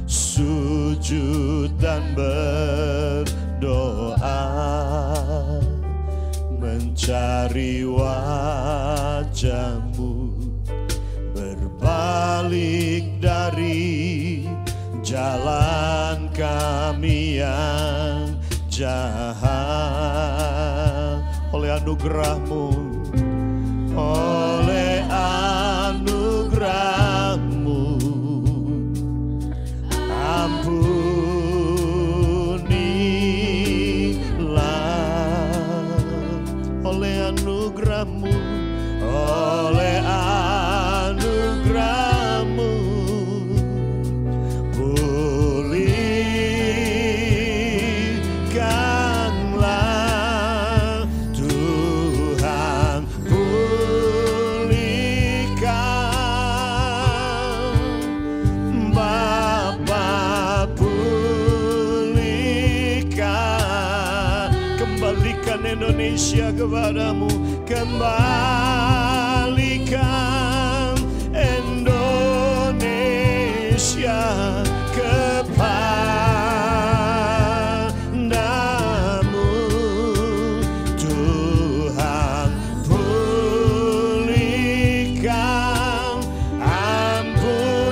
sujud dan berdoa, mencari wajah-Mu, berbalik dari jalan kami yang jahat. Oleh anugerah-Mu, oleh anugerah-Mu, ampunilah. Oleh anugerah-Mu, oleh anugerah-Mu, pulihkanlah Tuhan, pulihkan Bapa, pulihkan. Kembalikan Indonesia kepadamu, kembalikan Indonesia kepadamu Tuhan, pulihkan, ampunilah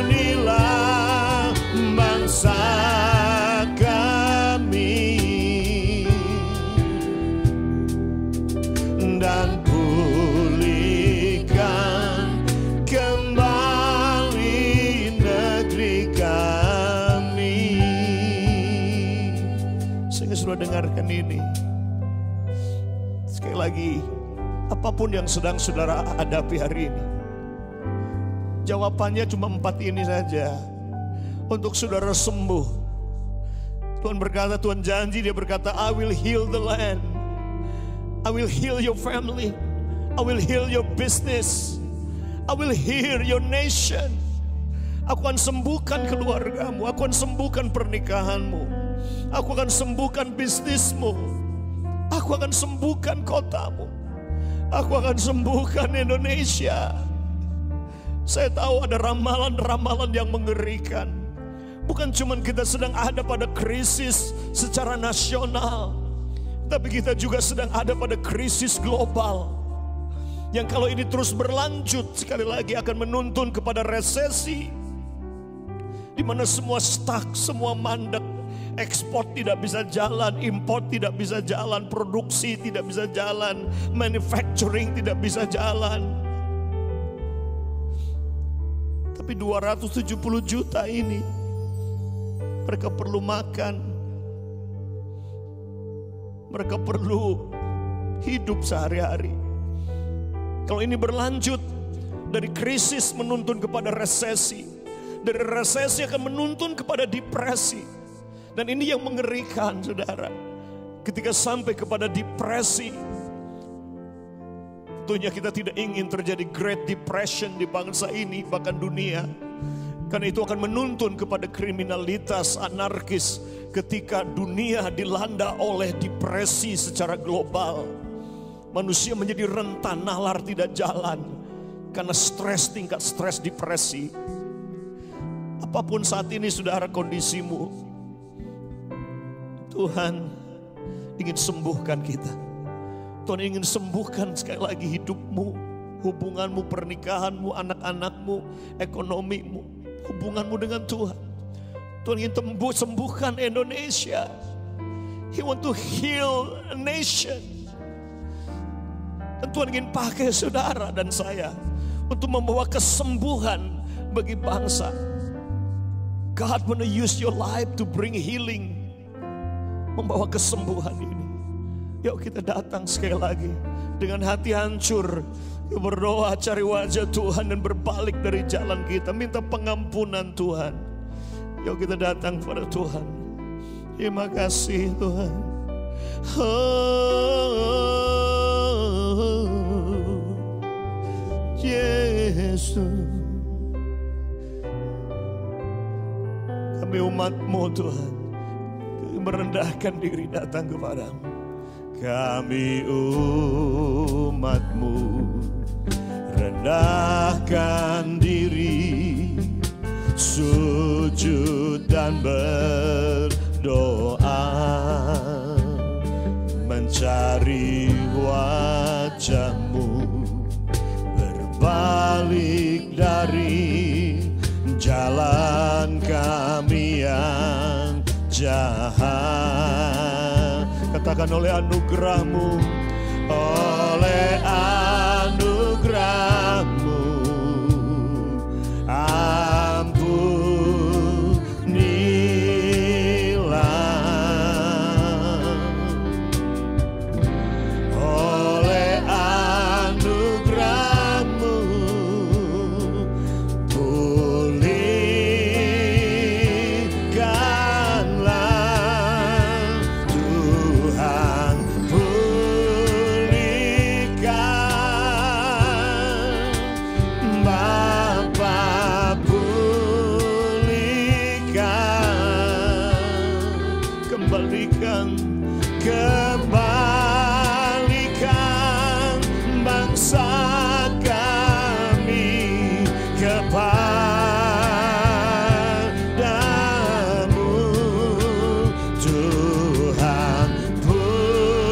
bangsa kami dan pulihkan kembali negeri kami. Saya sudah dengarkan ini. Sekali lagi, apapun yang sedang saudara hadapi hari ini, jawabannya cuma 4 ini saja untuk saudara sembuh. Tuhan berkata, Tuhan janji, Dia berkata, I will heal the land, I will heal your family, I will heal your business, I will heal your nation. Aku akan sembuhkan keluargamu, aku akan sembuhkan pernikahanmu, aku akan sembuhkan bisnismu, aku akan sembuhkan kotamu, aku akan sembuhkan Indonesia. Saya tahu ada ramalan-ramalan yang mengerikan. Bukan cuma kita sedang ada pada krisis secara nasional, tapi kita juga sedang ada pada krisis global. Yang kalau ini terus berlanjut, sekali lagi akan menuntun kepada resesi, di mana semua stuck, semua mandek. Ekspor tidak bisa jalan, import tidak bisa jalan, produksi tidak bisa jalan, manufacturing tidak bisa jalan. Tapi 270 juta ini, mereka perlu makan, mereka perlu hidup sehari-hari. Kalau ini berlanjut, dari krisis menuntun kepada resesi, dari resesi akan menuntun kepada depresi. Dan ini yang mengerikan, saudara. Ketika sampai kepada depresi, tentunya kita tidak ingin terjadi Great Depression di bangsa ini, bahkan dunia. Karena itu akan menuntun kepada kriminalitas, anarkis. Ketika dunia dilanda oleh depresi secara global, manusia menjadi rentan, nalar tidak jalan. Karena stres, tingkat stres, depresi. Apapun saat ini saudara kondisimu, Tuhan ingin sembuhkan kita. Tuhan ingin sembuhkan sekali lagi hidupmu, hubunganmu, pernikahanmu, anak-anakmu, ekonomimu, hubunganmu dengan Tuhan. Tuhan ingin sembuhkan Indonesia. He want to heal a nation. Dan Tuhan ingin pakai saudara dan saya untuk membawa kesembuhan bagi bangsa. God want to use your life to bring healing, membawa kesembuhan ini. Yuk kita datang sekali lagi dengan hati hancur, berdoa cari wajah Tuhan dan berbalik dari jalan kita, minta pengampunan Tuhan. Yuk kita datang kepada Tuhan. Terima kasih Tuhan. Yesus, kami umat-Mu Tuhan, kami merendahkan diri datang kepadamu. Kami umat-Mu rendahkan diri, sujud dan berdoa, mencari wajah-Mu, berbalik dari jalan kami yang jahat. Katakan oleh anugerah-Mu, oleh anugerah-Mu, ampunilah. Oleh anugerah-Mu, kembalikan bangsa kami kepadamu, Tuhan. Pulihkan,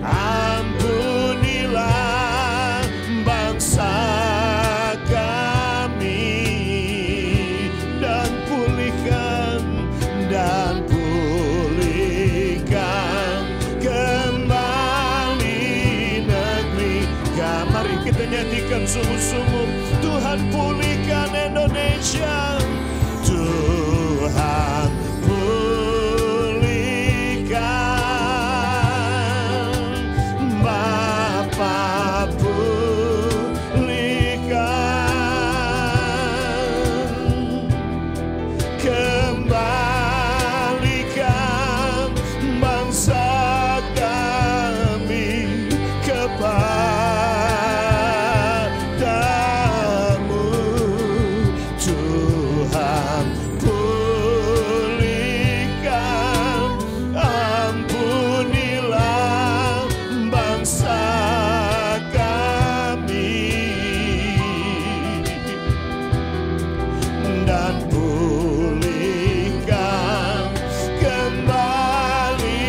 ampunilah bangsa kami, dan pulihkan kembali negeri kami. Mari kita nyanyikan sungguh-sungguh. Tuhan pulihkan Indonesia, Tuhan pulihkan, Bapa pulihkan, kembalikan bangsa kami kepadamu, Tuhan. Pulihkan, ampunilah bangsa kami, dan pulihkan kembali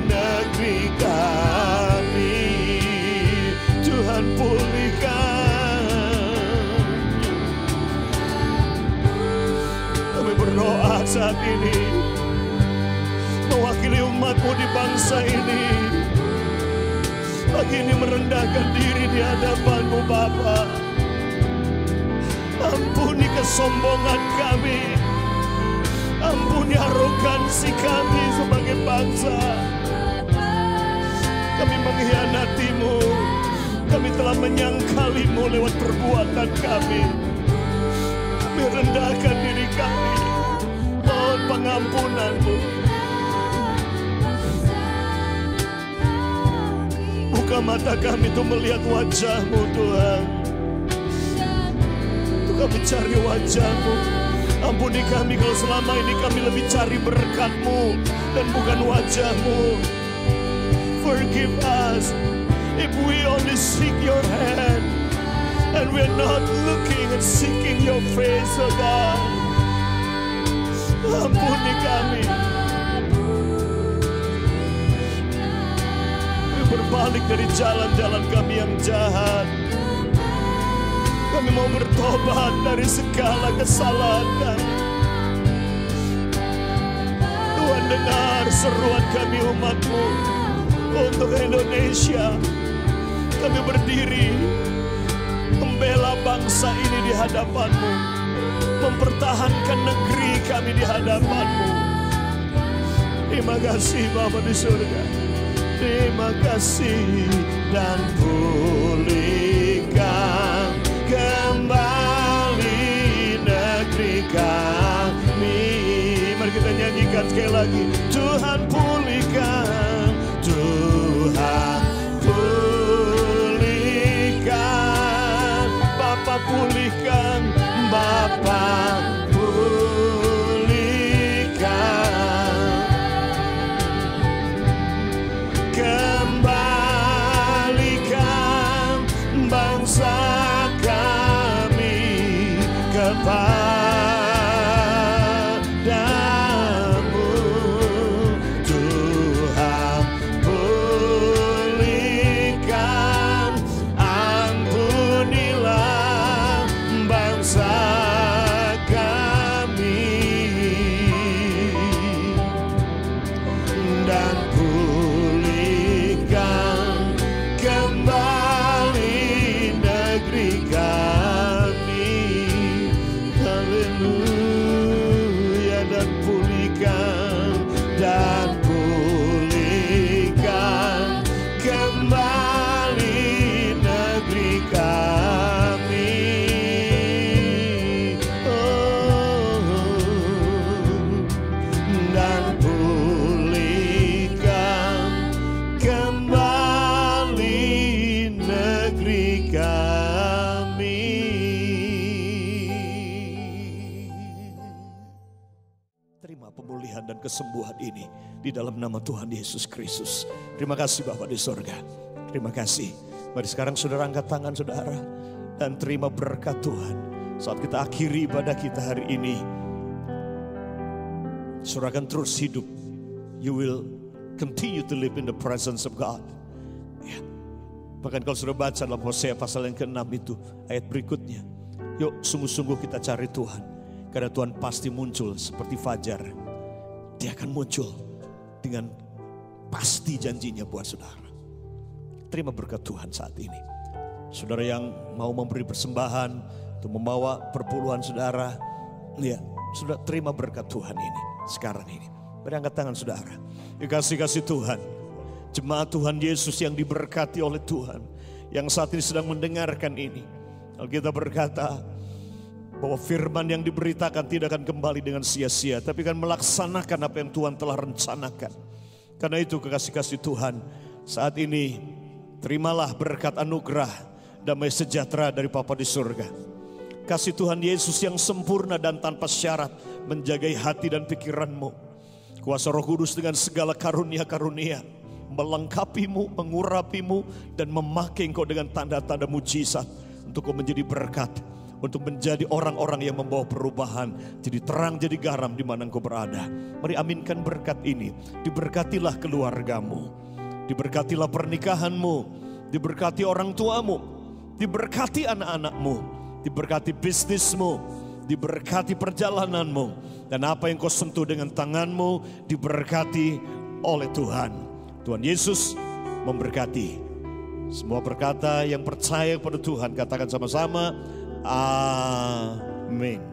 negeri kami. Tuhan pulihkan. Kami berdoa saat ini mewakili umat-Mu di bangsa ini. Pagi ini merendahkan diri di hadapan-Mu Bapa. Ampuni kesombongan kami, ampuni arogansi kami sebagai bangsa. Kami mengkhianatimu. Kami telah menyangkalimu lewat perbuatan kami. Kami rendahkan diri kami. Mohon pengampunanmu. Buka mata kami untuk melihat wajahmu Tuhan. Untuk kami cari wajahmu. Ampuni kami kalau selama ini kami lebih cari berkat-Mu dan bukan wajah-Mu. Forgive us if we only seek your hand and we're not looking and seeking your face, oh God. Ampuni kami. Kami berbalik dari jalan-jalan kami yang jahat. Kami mau bertobat dari segala kesalahan kami. Tuhan, dengar seruan kami umat-Mu untuk Indonesia. Kami berdiri membela bangsa ini di hadapan-Mu, mempertahankan negeri kami di hadapan-Mu. Terima kasih Bapa di surga. Terima kasih dan pulihkan kembali negeri kami. Mari kita nyanyikan sekali lagi. Tuhan pulihkan, Tuhan pulihkan, Bapa pulihkan, Bapa pulihkan, kembalikan bangsa kepadamu. Tuhan pulihkan, ampunilah bangsa kami, dan pulihkan kembali negeri kami. Haleluya. Dan pulihkan kembali negeri kami. Dan pulihkan kembali negeri kami. Terima pemulihan dan kesembuhan ini di dalam nama Tuhan Yesus Kristus. Terima kasih Bapa di surga. Terima kasih. Mari sekarang saudara angkat tangan saudara dan terima berkat Tuhan. Saat kita akhiri ibadah kita hari ini, saudara akan terus hidup. You will continue to live in the presence of God. Ya. Bahkan kalau sudah baca dalam Hosea pasal yang ke-6 itu, ayat berikutnya, yuk sungguh-sungguh kita cari Tuhan. Karena Tuhan pasti muncul seperti fajar. Dia akan muncul dengan pasti janjinya buat saudara. Terima berkat Tuhan saat ini. Saudara yang mau memberi persembahan untuk membawa perpuluhan saudara, ya, sudah terima berkat Tuhan ini sekarang ini. Beri angkat tangan saudara. Dikasih-kasih Tuhan, jemaat Tuhan Yesus yang diberkati oleh Tuhan, yang saat ini sedang mendengarkan ini. Alkitab berkata bahwa firman yang diberitakan tidak akan kembali dengan sia-sia, tapi akan melaksanakan apa yang Tuhan telah rencanakan. Karena itu kekasih-kasih Tuhan, saat ini terimalah berkat anugerah damai sejahtera dari Bapa di surga. Kasih Tuhan Yesus yang sempurna dan tanpa syarat menjagai hati dan pikiranmu. Kuasa Roh Kudus dengan segala karunia-karunia melengkapimu, mengurapimu, dan memakai engkau dengan tanda-tanda mujizat untuk kau menjadi berkat, untuk menjadi orang-orang yang membawa perubahan, jadi terang, jadi garam di mana engkau berada. Mari aminkan berkat ini. Diberkatilah keluargamu, diberkatilah pernikahanmu, diberkati orang tuamu, diberkati anak-anakmu, diberkati bisnismu, diberkati perjalananmu, dan apa yang kau sentuh dengan tanganmu diberkati oleh Tuhan. Tuhan Yesus memberkati. Semua berkata yang percaya kepada Tuhan katakan sama-sama, amin.